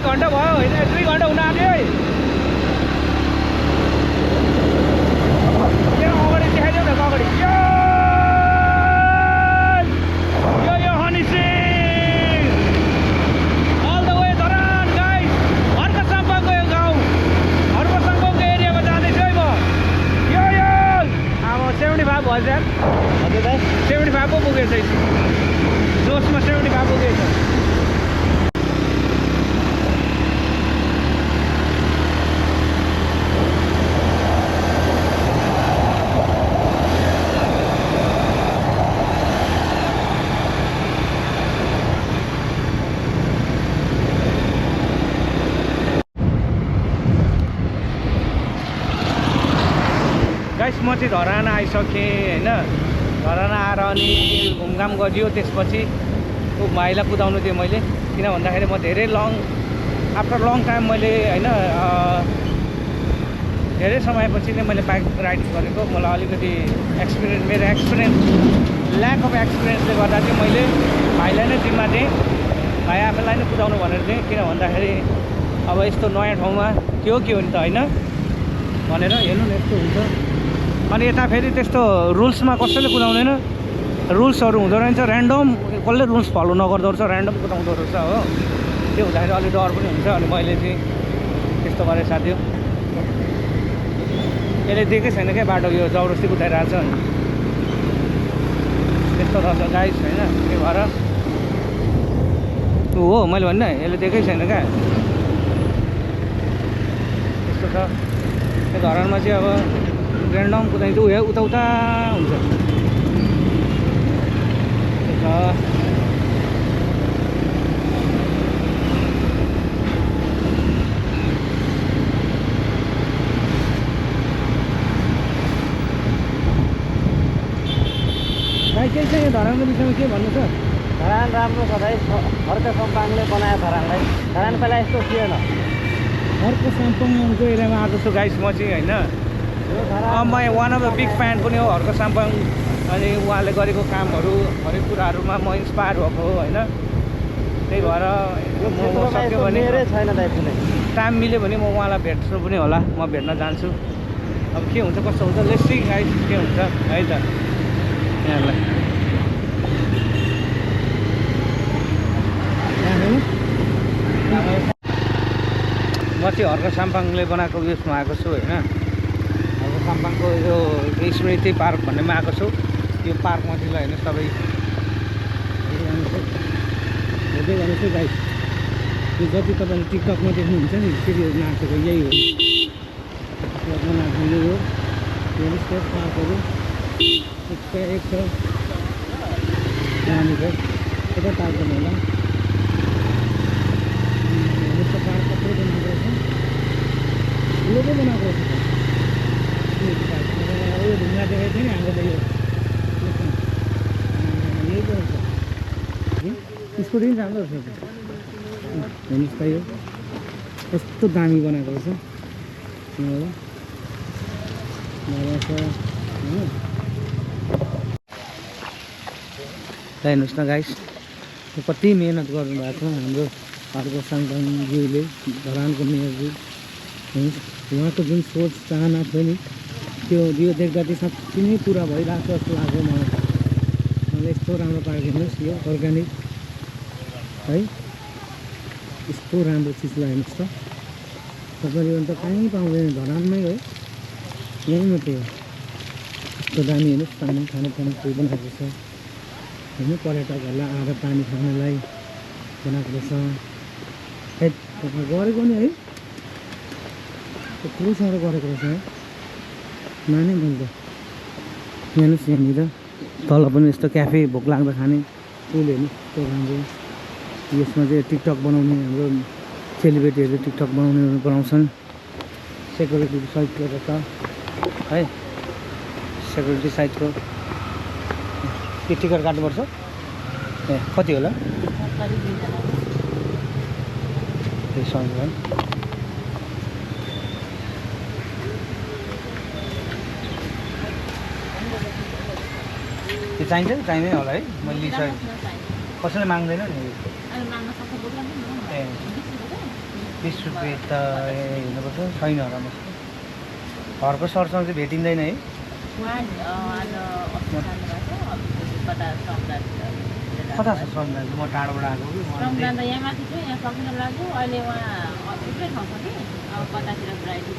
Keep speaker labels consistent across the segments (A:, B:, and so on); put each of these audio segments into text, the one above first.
A: 1 घन्टा भयो होइन 2 घन्टा हुन आँट्यो है यहाँ अगाडि देखाइदेऊ न अगाडि यो Honey Singh all the way Dharan guys Harka साम्पाङको यो गाउँ हर्का साम्पाङको एरियामा जाँदैछु है म यो अब 75 भयो यार हजुर भाइ 75 पो पुगेछ जोसमा 75 पुगेछ म चाहिँ धरान आइसकेँ होइन धरान आएर अनि घुमघाम गरियो त्यसपछि भाइलाई कुदाउनु दिएँ मैले किन भन्दाखेरि म धेरै आफ्टर लङ टाइम मैले होइन धेरै समयपछि नै मैले बाइक राइड गरेको मलाई अलिकति मेरो एक्सपिरियन्स ल्याक अफ एक्सपिरियन्सले गर्दा चाहिँ मैले भाइलाई नै जिम्मा दिएँ भाइ आफैलाई नै कुदाउनु भनेर दिएँ किन भन्दाखेरि अब यस्तो नयाँ ठाउँमा के हो नि त होइन भनेर हेर्नु न यस्तो हुन्छ अनि यता फेरि त्यस्तो रुल्समा कसैले कुदाउँदैन रुल्सहरू हुँदो रहेछ ऱ्यान्डम कसले रुल्स फलो नगर्दो रहेछ ऱ्यान्डम कुदाउँदो रहेछ हो त्यो हुँदाखेरि अलिक डर पनि हुन्छ अनि मैले चाहिँ त्यस्तो गरेँ साथी हो यसले दिएकै छैन क्या बाटो यो जबरजस्ती कुदाइरहेको छ त्यस्तो रहेछ गाइस होइन त्यही भएर हो मैले भन्ने यसले दिएकै छैन क्या त्यस्तो छ त्यो धरानमा चाहिँ अब ऱ्यान्डम कुदाइन्छ उयो उता हुन्छ भाइ के छ यो धरानको विषयमा के भन्नु छ
B: धरान राम्रो छ भाइ हर्का साम्पाङले बनायो धरानलाई धरान पहिला यस्तो थिएन
A: हर्का साम्पाङको एरियामा आएको छु गाइस म चाहिँ होइन म one of the big fan पनि हो हर्का साम्पाङ अनि उहाँले गरेको कामहरू हरेक कुराहरूमा म इन्सपायर भएको हो होइन त्यही भएर म सक्यो भने
B: छैन दाइ कुनै
A: टाइम मिल्यो भने म उहाँलाई भेट्छु पनि होला म भेट्न जान्छु अब के हुन्छ कस्तो हुन्छ लेट्स सी गाइस के हुन्छ है त यहाँलाई म चाहिँ हर्का साम्पाङले बनाएको उयसमा आएको छु होइन हर्का साम्पाङको यो स्मृति पार्क भन्नेमा आएको छु यो पार्कमा चाहिँ हेर्नुहोस् तपाईँ हेर्दै गर्नुहोस् है गाइस यो जति तपाईँले टिकटकमा देख्नुहुन्छ नि फेरि नाचेको यही हो नाच्नु यही हो हेर्नुहोस् पार्कहरू एक छ नानीको यता पार्क गर्नु होला यस्तो पार्क कत्रो बनाएको रहेछ ठुलो पो बनाएको रहेछ यो ढुङ्गा देखाएको थियो नि हाम्रो यो यही पो रहेछ स्कुटी पनि राम्रो रहेछ हेर्नुहोस् त यो कस्तो दामी बनाएको रहेछ हेर्नुहोस् न गाइस कति मिहिनेत गर्नुभएको छ हाम्रो हर्का साम्पाङज्यूले धरानको मेयरज्यू उहाँको जुन सोच चाहना थियो नि त्यो यो देख्दा चाहिँ साँच्चै नै पुरा भइरहेको जस्तो लाग्यो मलाई यस्तो राम्रो पारेको हेर्नुहोस् यो अर्ग्यानिक है यस्तो राम्रो चिजलाई हेर्नुहोस् त तपाईँले अन्त कहीँ पाउँदैन धरानमै हो यहीँ मात्रै हो यस्तो दामी हेर्नुहोस् पानी खाने कुरो बनाएको छ होइन पर्यटकहरूलाई आएर पानी खानलाई बनाएको रहेछ है गरेको नि है यत्रो साह्रो गरेको रहेछ है माने मैले हेर्नुहोस् यहाँनिर तल पनि यस्तो क्याफे भोक लाग्दा खाने पुल हेर्नुहोस् यस्तो राम्रो यसमा चाहिँ टिकटक बनाउने हाम्रो सेलिब्रेटीहरूले टिकटक बनाउँछन् सेक्युरिटी साइडको रहेछ है सेक्युरिटी साइडको के टिकट काट्नुपर्छ ए कति होला त्यो चाहिन्छ चाहिँदैन होला है मैले लिइसकेँ कसैले माग्दैन नि ए 20 रुपियाँ त हेर्नुपर्छ छैन होला म घरको सरसँग चाहिँ भेटिँदैन है कता छ श्रम दाजु म टाढोबाट आएको कि
C: यहाँ माथि छु यहाँ सकिन लाग्यो अहिले उहाँ थुप्रै ठाउँ छ कि अब कतातिर भ्याराइटी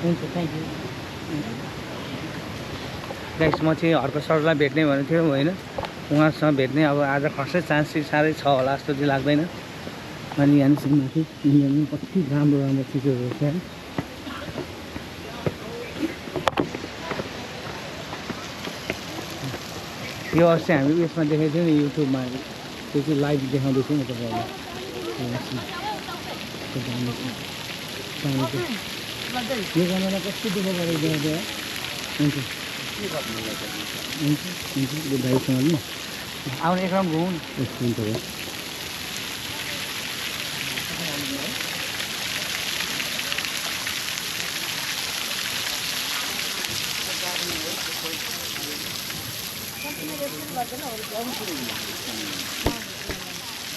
A: हुन्छ थ्याङ्क यू गाइस म चाहिँ हर्क सरलाई भेट्ने भनेको थियो होइन उहाँसँग भेट्ने अब आज खर्चै चान्स चाहिँ साह्रै छ होला जस्तो चाहिँ लाग्दैन अनि यहाँनिर माथि इन्डियामा कति राम्रो राम्रो चिजहरू रहेछ है यो अस्ति हामी उयसमा देखेको थियौँ नि युट्युबमा त्यो चाहिँ लाइभ देखाउँदैछु नि तपाईँहरूलाई यो गर्नलाई कस्तो दुःख गरेको देखाउँथ्यो हुन्छ हुन्छ हुन्छ यो भाइसँग नि आउने एक राउन्ड घुमौँ न हुन्छ भाइ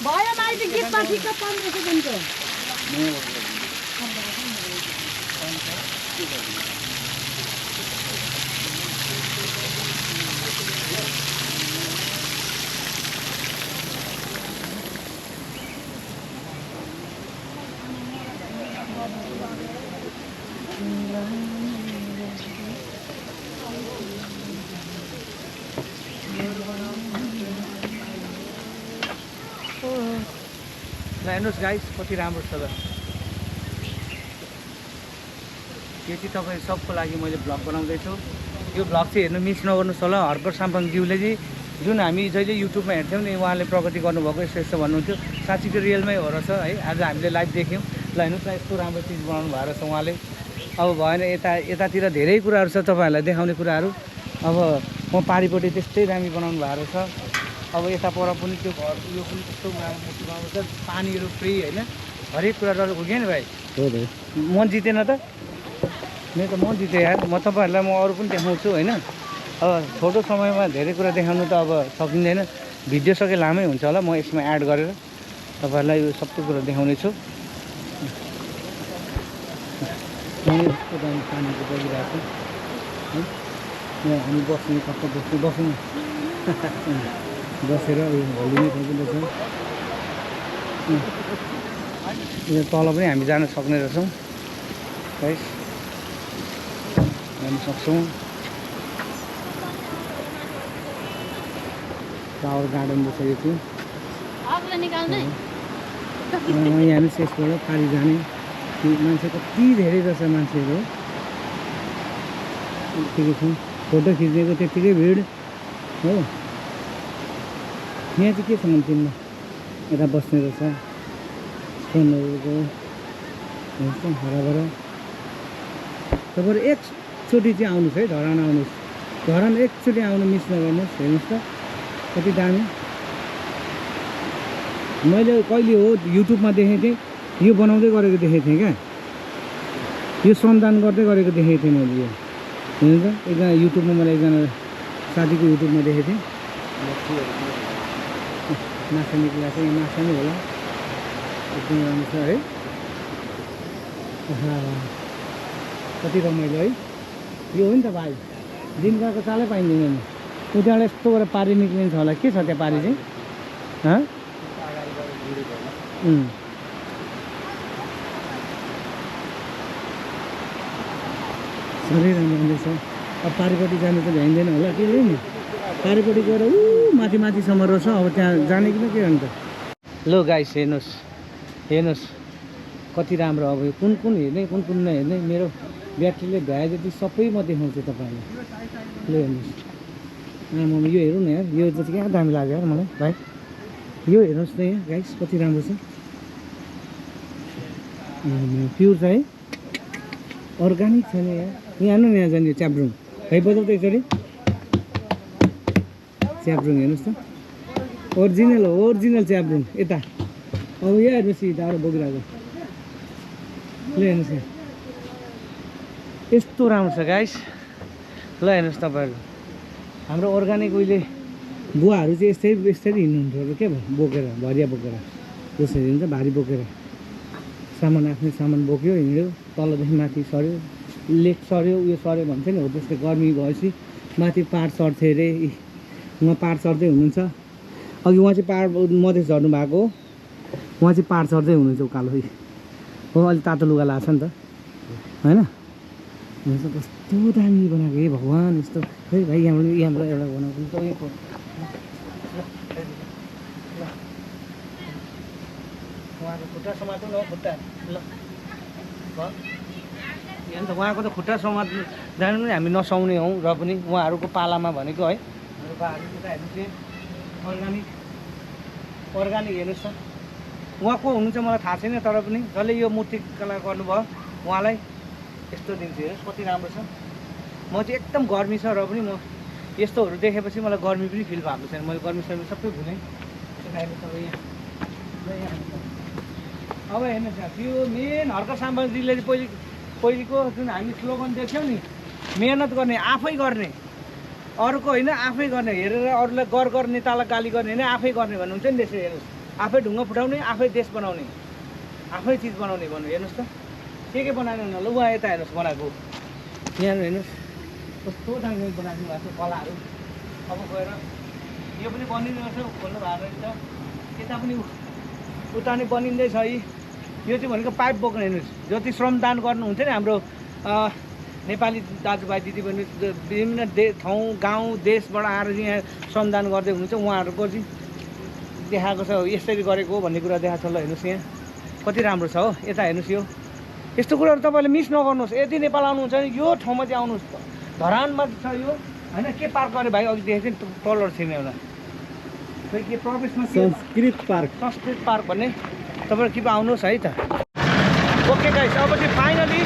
C: भयो माइती गीतमा ठिक्क 15 सेकेन्डको
A: हेर्नुहोस् गाइस कति राम्रो छ त यो चाहिँ तपाईँ सबको लागि मैले भ्लग बनाउँदैछु यो भ्लग चाहिँ हेर्नु मिस नगर्नुहोस् होला हर्क साम्पाङज्यूले चाहिँ जुन हामी जहिले युट्युबमा हेर्थ्यौँ नि उहाँले प्रगति गर्नुभएको यस्तो यस्तो भन्नुहुन्थ्यो साँच्ची त्यो रियलमै हो रहेछ है आज हामीले लाइभ देख्यौँ ल हेर्नुहोस् न यस्तो राम्रो चिज बनाउनु भएको रहेछ उहाँले अब भएन यतातिर धेरै कुराहरू छ तपाईँहरूलाई देखाउने कुराहरू अब म पारिपट्टि त्यस्तै दामी बनाउनु भएको रहेछ अब यता पर पनि त्यो घर यो पनि त्यस्तो राम्रो बनाउँछ पानीहरू फ्री होइन हरेक कुरा डर हो कि नि भाइ
B: हो भाइ
A: मन जितेन त मेरो त मन जितेँ यार म तपाईँहरूलाई म अरू पनि देखाउँछु होइन अब छोटो समयमा धेरै कुरा देखाउनु त अब सकिँदैन भिडियो सके लामै हुन्छ होला म यसमा एड गरेर तपाईँहरूलाई यो सबै कुरा देखाउने छु यस्तो दामी पानीको बगिरहेको छ है यहाँ हामी बस्ने कस्तो बस्नु बसेर उयो हल्लिने ठाउँ पनि रहेछ यो तल पनि हामी जान सक्ने रहेछौँ है जान सक्छौँ फ्लावर गार्डन बसेको छु यहाँ हामी यसबाट पारि जाने मान्छे कति धेरै रहेछ मान्छेहरू त्यतिकै छु फोटो खिच्नेको त्यत्तिकै भिड हो यहाँ चाहिँ के छ अन्तिममा यता बस्ने रहेछ फोनहरूको हराभरा तपाईँहरू एकचोटि चाहिँ आउनुहोस् है धरान आउनुहोस् धरान एकचोटि आउनु मिस नगर्नुहोस् हेर्नुहोस् त कति दामी मैले कहिले हो युट्युबमा देखेको थिएँ यो बनाउँदै गरेको देखेको थिएँ क्या यो श्रमदान गर्दै गरेको देखेको थिएँ मैले यो हेर्नु त एकजना युट्युबमा मैले एकजना साथीको युट्युबमा देखेको थिएँ माछा निक्लिएको छ यो माछा नै होला एकदम राम्रो छ है कति रमाइलो है यो हो नि त भाइ दिनकाको चालै पाइँदैन नि उताबाट यस्तो गरेर पारी निक्लिन्छ होला के छ त्यहाँ पारी चाहिँ साह्रै राम्रो हुँदैछ अब पारिपट्टि जानु त भ्याइँदैन होला के नि पारिपट्टि गएर माथि माथिसम्म रहेछ अब त्यहाँ जाने कि न के अन्त लो गाइस हेर्नुहोस् कति राम्रो अब यो कुन हेर्ने कुन नहेर्ने मेरो ब्याट्रीले भ्याए जति सबै म देखाउँछु तपाईँलाई ल हेर्नुहोस् आमामा यो हेरौँ न यार यो चाहिँ क्या दामी लाग्यो यार मलाई भाइ यो हेर्नुहोस् न यहाँ गाइस कति राम्रो छ प्युर छ है अर्ग्यानिक छैन यहाँ हेर्नु न यहाँ जाने च्याब्रुङ है बजाउ त एकचोटि च्याब्रुङ हेर्नुहोस् त ओरिजिनल च्याब्रुङ यता अब यहाँ हेर्नुहोस् यताबाट बोकिरहेको ल हेर्नुहोस् यहाँ यस्तो राम्रो छ गाइस ल हेर्नुहोस् तपाईँहरू हाम्रो अर्ग्यानिक उहिले बुवाहरू चाहिँ यस्तरी हिँड्नुहुन्थ्यो के भयो बोकेर भरिया बोकेर त्यसरी हुन्छ भारी बोकेर सामान आफ्नै सामान बोक्यो हिँड्यो तलदेखि माथि सर्यो लेक सर्यो उयो सर्यो भन्छ नि हो त्यस्तै गर्मी भएपछि माथि पाहाड चढ्थ्यो अरे उहाँ पाहाड चढ्दै हुनुहुन्छ अघि उहाँ चाहिँ पाहाड मधेस झर्नु भएको हो उहाँ चाहिँ पाहाड चढ्दै हुनुहुन्छ उकालो हो अलिक तातो लुगा लाग्छ नि त होइन हुन्छ कस्तो दामी बनाएको हे भगवान् यस्तो है भाइ यहाँबाट एउटा बनाएको उहाँको खुट्टा समात्नु न खुट्टा ल अन्त उहाँको त खुट्टा समात जानु पनि हामी नसाउने हौँ र पनि उहाँहरूको पालामा भनेको है हाम्रो बाहरू केटाहरू चाहिँ अर्ग्यानिक हेर्नुहोस् त उहाँ को हुनुहुन्छ मलाई थाहा छैन तर पनि जसले यो मूर्तिकला गर्नुभयो उहाँलाई यस्तो दिन्छु हेर्नुहोस् कति राम्रो छ म चाहिँ एकदम गर्मी छ र पनि म यस्तोहरू देखेपछि मलाई गर्मी पनि फिल भएको छैन मैले गर्मी सर्मी सबै भुलेँ अब हेर्नुहोस् त्यो मेन हर्क साम्बाजीले चाहिँ पहिलेको जुन हामी स्लोगन देख्यौँ नि मेहनत गर्ने आफै गर्ने अरूको होइन आफै गर्ने हेरेर अरूलाई गर नेतालाई गाली गर्ने होइन आफै गर्ने भन्नुहुन्छ नि त्यसरी हेर्नुहोस् आफै ढुङ्गा फुटाउने आफै देश बनाउने आफै चिज बनाउने भन्नु हेर्नुहोस् त के बनाएन ल उहाँ यता हेर्नुहोस् बनाएको यहाँ हेर्नुहोस् कस्तो दामी बनाइदिनु भएको छ कलाहरू अब गएर यो पनि बनिँदो रहेछ खोल्नु भएको रहेछ यता पनि उता नि बनिँदैछ है यो चाहिँ भनेको पाइप बोक्ने हेर्नुहोस् जति श्रमदान गर्नुहुन्छ नि हाम्रो नेपाली दाजुभाइ दिदीबहिनी विभिन्न ठाउँ गाउँ देशबाट आएर चाहिँ यहाँ श्रमदान गर्दै हुनुहुन्छ उहाँहरूको चाहिँ देखाएको छ यसरी गरेको हो भन्ने कुरा देखाएको छ ल हेर्नुहोस् यहाँ कति राम्रो छ हो यता हेर्नुहोस् यो यस्तो कुराहरू तपाईँले मिस नगर्नुहोस् यदि नेपाल आउनुहुन्छ भने यो ठाउँमा चाहिँ आउनुहोस् धरानमा छ यो होइन के पार्क गरे भाइ अघि देखेको थिएँ तलर छैन एउटा खोइ के प्रवेशमा संस्कृत पार्क भन्ने तपाईँहरू के आउनुहोस् है त ओके गाइस अब चाहिँ फाइनली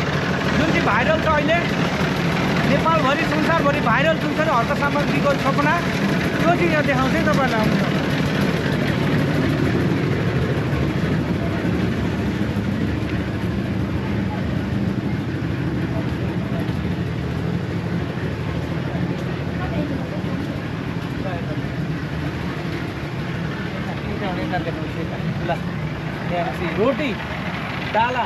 A: जुन चाहिँ भाइरल छ अहिले नेपालभरि संसारभरि भाइरल जुन छ नि हर्क साम्बाजीको सपना त्यो चाहिँ यहाँ देखाउँछ है तपाईँहरूलाई आउनु रोटी डाला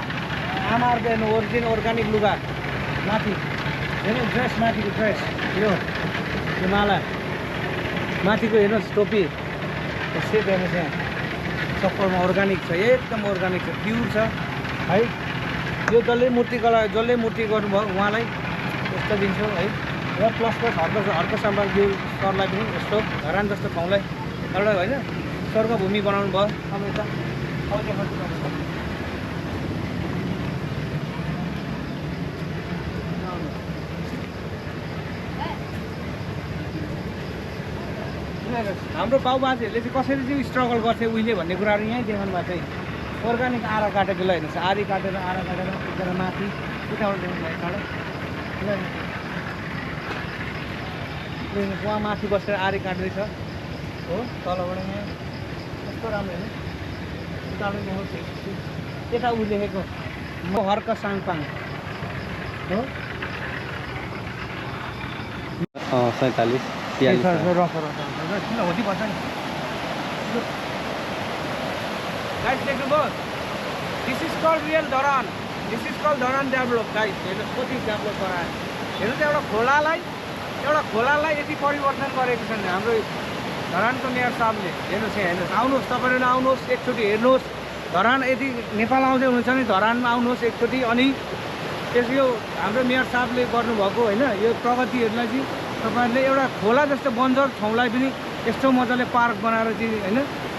A: आमाहरू ओरिजिन अर्ग्यानिक लुगा माथि हेर्नु ड्रेस माथिको ड्रेस यो माला माथिको हेर्नुहोस् टोपी सेट हेर्नुहोस् यहाँ सबैमा अर्ग्यानिक छ एकदम अर्ग्यानिक छ प्युर छ है यो जसले मूर्ति गर्नुभयो उहाँलाई यस्तो दिन्छु है र प्लस हर्क साम्बाजी सरलाई पनि यस्तो धरान जस्तो ठाउँलाई एउटा होइन स्वर्गभूमि बनाउनु भयो अब यता हाम्रो बाबुबाजेहरूले चाहिँ कसरी चाहिँ स्ट्रगल गर्थे उहिले भन्ने कुराहरू यहीँ देखाउनु भएको छ अर्ग्यानिक आरा काटेको ल हेर्नुहोस् आरी काटेर आरा काटेर एकजना माथि उताबाट देखाउनु भएको छ उहाँ माथि बसेर आरी काट्दैछ हो तलबाट यहाँ कस्तो राम्रो हेर्नु उताबाट देखाउँछ यता उ लेखेको म हर्क साङपाङ हो
B: 47
A: होती पर्छ नि गाइस देख्नुभयो this is called real Dharan this is called Dharan develop guys हेर्नुहोस् कति डेभलप गरायो हेर्नुहोस् एउटा खोलालाई यति परिवर्तन गरेको छ नि हाम्रो धरानको मेयर साहबले हेर्नुहोस् यहाँ हेर्नुहोस् आउनुहोस् तपाईँहरू आउनुहोस् एकचोटि हेर्नुहोस् धरान यदि नेपाल आउँदै हुनुहुन्छ भने धरानमा आउनुहोस् एकचोटि अनि त्यस यो हाम्रो मेयर साहबले गर्नुभएको होइन यो प्रगतिहरूलाई चाहिँ तपाईँहरूले एउटा खोला जस्तो बन्जर ठाउँलाई पनि यस्तो मजाले पार्क बनाएर चाहिँ होइन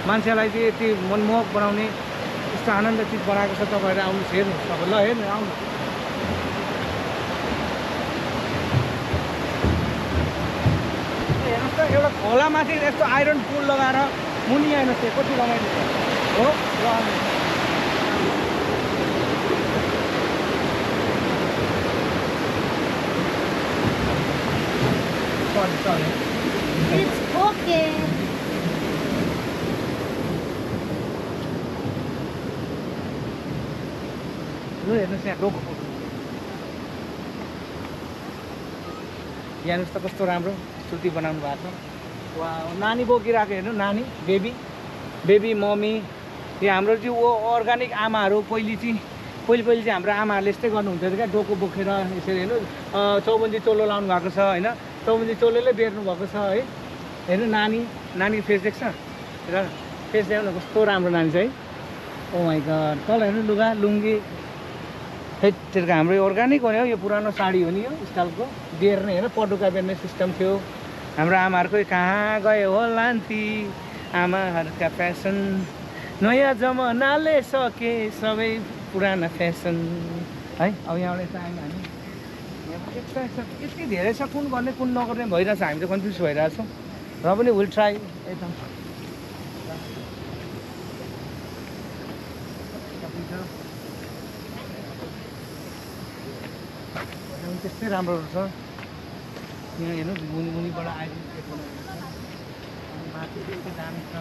A: मान्छेलाई चाहिँ यति मनमोहक बनाउने यस्तो आनन्द चिज बनाएको छ तपाईँहरू आउनुहोस् हेर्नुहोस् तपाईँ ल हेर्नु आउनु हेर्नुहोस् त एउटा खोलामाथि यस्तो आइरन पुल लगाएर मुनि हेर्नुहोस् त्यो कति रमाइलो छ हो ल sorry.
C: It's okay.
A: Lu हेर्नुहोस् यहाँ रोको हेर्नुहोस् त कस्तो राम्रो श्रुति बनाउनु भएको छ नानी बोकिरहेको हेर्नु, नानी बेबी मम्मी। यो हाम्रो चाहिँ अर्ग्यानिक आमाहरू पहिले चाहिँ हाम्रो आमाहरूले यस्तै गर्नुहुन्थ्यो क्या, डोको बोकेर यसरी हेर्नु। चौबन्दी चोलो लाउनु भएको छ होइन, चौबन्दी चोलोले बेर्नु भएको छ है। हेर्नु नानी फेस देख्छ र फेस देख्नु कस्तो राम्रो नानी छ है। ओ माइ गड, तल हेर्नु लुगा लुङ्गी। फेरि हाम्रो यो अर्ग्यानिक हो नि हौ, यो पुरानो साडी हो नि यो स्टाइलको। बेर्ने होइन, पटुका बेर्ने सिस्टम थियो हाम्रो आमाहरूको। कहाँ गयो हो लान्ती आमाहरूका फेसन, नयाँ जमानाले सके सबै पुराना फेसन है। अब यहाँबाट यता आयौँ हामी, यति धेरै छ, कुन गर्ने कुन नगर्ने भइरहेछ। हामी त कन्फ्युज भइरहेछौँ र पनि विल ट्राई। यता त्यस्तै राम्रो छ यहाँ हेर्नु, मुनिबाट आइदिएको माथि त्यस्तै दामी छ,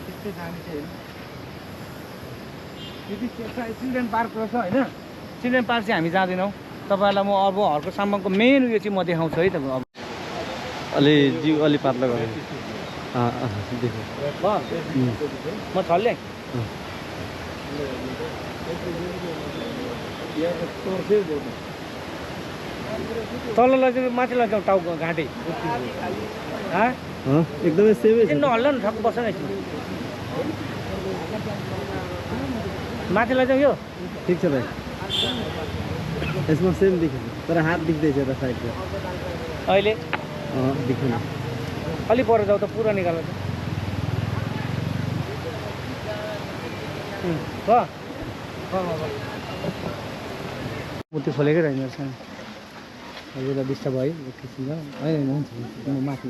A: त्यस्तै दामी छ हेर्नु। यदि चिल्ड्रेन पार्क रहेछ होइन, चिल्ड्रेन पार्क चाहिँ हामी जाँदैनौँ। तपाईँहरूलाई म अब हर्कसम्मको मेन उयो चाहिँ म देखाउँछु है। तपाईँ अब
B: अलि पातला गरेँ
A: म छल्ले तल लैजाउँ माथि लैजाउँ टाउको घाँटी
B: एकदमै सेमै छ।
A: नहल्ल न, ठक्क बस्छ न एकछिन। माथि लैजाउँ यो
B: ठिक छ भाइ, यसमा सेम देखिन्छ तर हात देख्दैछ त साइडको
A: अहिले
B: देख्दैन।
A: अलि पर जाऊ त, पुरा निकाल मुटु खोलेकै रहेछ। हजुरलाई डिस्टर्ब भयो एक किसिमको होइन, हुन्छ म माथि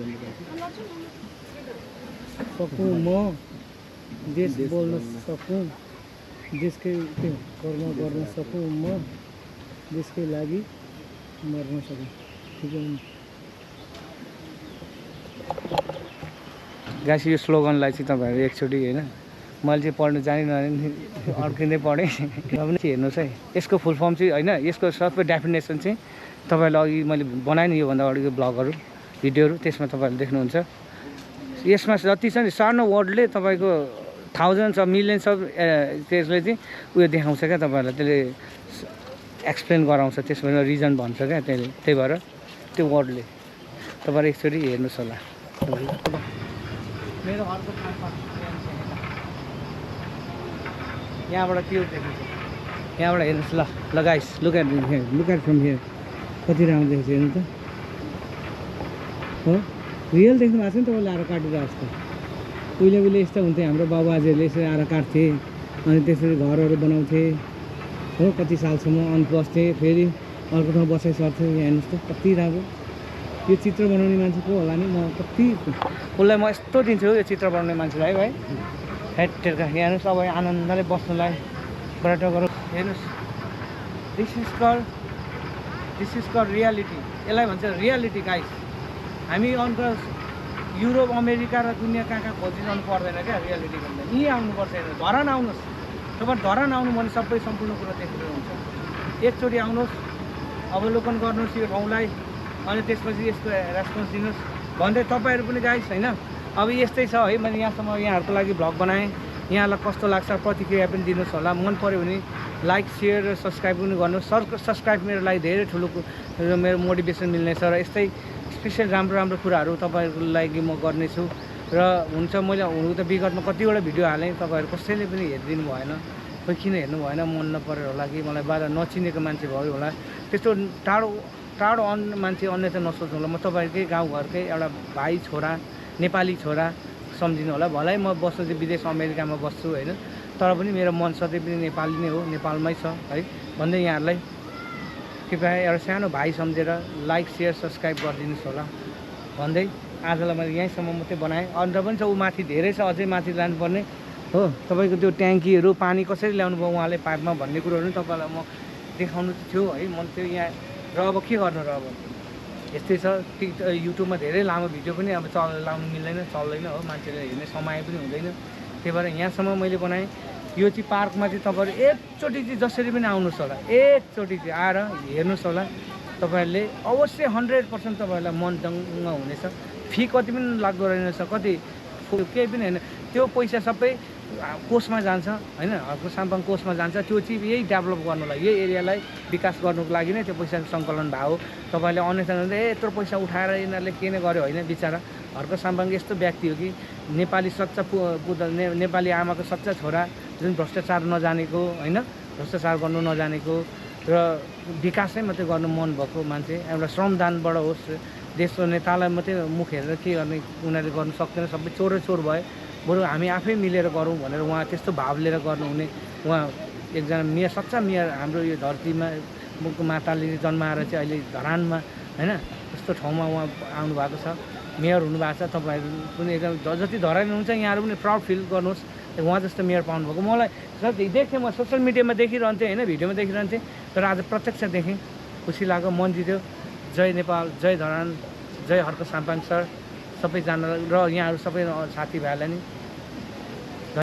A: सकौँ, म देश बोल्न सकौँ, देशकै कर्म गर्न सकौँ, म देशकै लागि मर्न सकौँ। ठिकै हो। गाइस यो स्लोगनलाई चाहिँ तपाईँहरू एकचोटि होइन, मैले चाहिँ पढ्नु जानिनँ, अड्किँदै पढेँ र पनि हेर्नुहोस् है। यसको फुल फर्म चाहिँ होइन, यसको सबै डेफिनेसन चाहिँ तपाईँहरूले अघि मैले बनाएँ नि योभन्दा अगाडिको ब्लगहरू भिडियोहरू, त्यसमा तपाईँहरूले देख्नुहुन्छ। यसमा जति छ नि सानो वर्डले तपाईँको थाउजन्ड्स अफ मिलियन्स अफ त्यसले चाहिँ उयो देखाउँछ क्या तपाईँहरूलाई, त्यसले एक्सप्लेन गराउँछ, त्यसमा रिजन भन्छ क्या त्यसले। त्यही भएर त्यो वर्डले तपाईँहरू एकचोटि हेर्नुहोस् होला। मेरो अर्को यहाँबाट त्यो देखिन्छ, यहाँबाट हेर्नुहोस् ल guys, look at from here, कति राम्रो देख्छ हेर्नु त। हो रियल देख्नु भएको छ नि तपाईँले, आएर काटिरहेको जस्तो। उहिले यस्तो हुन्थ्यो, हाम्रो बाबुआजीहरूले यसरी आएर काट्थे, अनि त्यसरी घरहरू बनाउँथे हो कति सालसम्म, अनि बस्थे, फेरि अर्को ठाउँ बसाइ सर्थ्यो। यहाँ हेर्नुहोस् त कति राम्रो। यो चित्र बनाउने मान्छे को होला नि, म कति उसलाई म यस्तो दिन्छु यो चित्र बनाउने मान्छेलाई है भाइ। हेटेरका यहाँ हेर्नुहोस्, अब आनन्दले बस्नुलाई पर्यटकहरू हेर्नुहोस्। दिस इज कल्ड रियालिटी, यसलाई भन्छ रियालिटी गाइस। हामी अन्त युरोप अमेरिका र दुनियाँ कहाँ खोजिरहनु पर्दैन क्या रियालिटी भन्दा। यहीँ आउनुपर्छ, हेर्नु धरान आउनुहोस्। तपाईँ धरान आउनु भने सबै सम्पूर्ण कुरो देखेर हुन्छ। एकचोटि आउनुहोस्, अवलोकन गर्नुहोस् यो ठाउँलाई, अनि त्यसपछि यसको रेस्पोन्स दिनुहोस् भन्दै तपाईँहरू पनि गाइस होइन। अब यस्तै छ है, मैले यहाँसम्म यहाँहरूको लागि भ्लग बनाएँ। यहाँलाई कस्तो लाग्छ प्रतिक्रिया पनि दिनुहोस् होला। मन पऱ्यो भने लाइक सेयर र सब्सक्राइब पनि गर्नुहोस्। सब्सक्राइब मेरो लागि धेरै ठुलो मेरो मोटिभेसन मिल्नेछ र यस्तै स्पेसियल राम्रो कुराहरू तपाईँहरूको लागि म गर्नेछु। र हुन्छ, मैले हुनु त विगतमा कतिवटा भिडियो हालेँ, तपाईँहरू कसैले पनि हेरिदिनु भएन, खोइ किन हेर्नु भएन, मन नपरेर होला कि मलाई बाह्र नचिनेको मान्छे भयो होला। त्यस्तो टाढो मान्छे अन्यथा नसोच्नु होला। म तपाईँहरूकै गाउँघरकै एउटा भाइ छोरा, नेपाली छोरा सम्झिनु होला। भलै म बस्नु चाहिँ विदेश अमेरिकामा बस्छु होइन, तर पनि मेरो मन सधैँ पनि नेपाली नै हो, नेपालमै छ है भन्दै यहाँहरूलाई कृपया एउटा सानो भाइ सम्झेर लाइक सेयर सब्सक्राइब गरिदिनुहोस् होला भन्दै आजलाई मैले यहीँसम्म मात्रै बनाएँ। अन्त पनि छ ऊ माथि धेरै छ, अझै माथि लानुपर्ने हो। तपाईँको त्यो ट्याङ्कीहरू पानी कसरी ल्याउनु भयो उहाँले पाइपमा भन्ने कुरोहरू पनि तपाईँलाई म देखाउनु थियो है। म त्यो यहाँ र अब के गर्नु र अब यस्तै छ। युट्युबमा धेरै लामो भिडियो पनि अब लाउनु मिल्दैन, चल्दैन हो, मान्छेले हेर्ने समय पनि हुँदैन। त्यही भएर यहाँसम्म मैले बनाएँ। यो चाहिँ पार्कमा चाहिँ तपाईँहरू एकचोटि चाहिँ जसरी पनि आउनुहोस् होला, एकचोटि चाहिँ आएर हेर्नुहोस् होला। तपाईँहरूले अवश्य 100% तपाईँहरूलाई मन दङ्ग हुनेछ। फी कति पनि लाग्दो रहेनछ, कति केही पनि होइन। त्यो पैसा सबै कोषमा जान्छ होइन, हर्क साम्पाङ कोषमा जान्छ। त्यो चाहिँ यही डेभलप गर्नुलाई, यही एरियालाई विकास गर्नुको लागि नै त्यो पैसा सङ्कलन भएको हो। तपाईँले अन्यथा यत्रो पैसा उठाएर यिनीहरूले के नै गर्यो होइन। बिचरा हर्क साम्पाङ यस्तो व्यक्ति हो कि नेपाली सच्चा नेपाली आमाको सच्चा छोरा, जुन भ्रष्टाचार नजानेको होइन, भ्रष्टाचार गर्नु नजानेको र विकासै मात्रै गर्नु मन भएको मान्छे। एउटा श्रमदानबाट होस्, देशको नेतालाई मात्रै मुख हेरेर के गर्ने उनीहरूले गर्नु सक्दैन, सबै चोरै चोर भए। बरु हामी आफै मिलेर गरौँ भनेर उहाँ त्यस्तो भाव लिएर गर्नुहुने उहाँ एकजना मेयर, सच्चा मेयर हाम्रो यो धरतीमा माताले जन्माएर चाहिँ अहिले धरानमा होइन यस्तो ठाउँमा उहाँ आउनुभएको छ, मेयर हुनुभएको छ। तपाईँहरू पनि एकदम जति धरान हुन्छ यहाँहरू पनि प्राउड फिल गर्नुहोस् उहाँ जस्तो मेयर पाउनुभएको। मलाई देखेँ, म सोसियल मिडियामा देखिरहन्थेँ होइन, भिडियोमा देखिरहन्थेँ, तर आज प्रत्यक्ष देखेँ, खुसी लाग्यो, मन जित्यो। जय नेपाल, जय धरान, जय हर्क साम्पाङ सर सबैजना र यहाँहरू सबै साथीभाइहरूलाई नि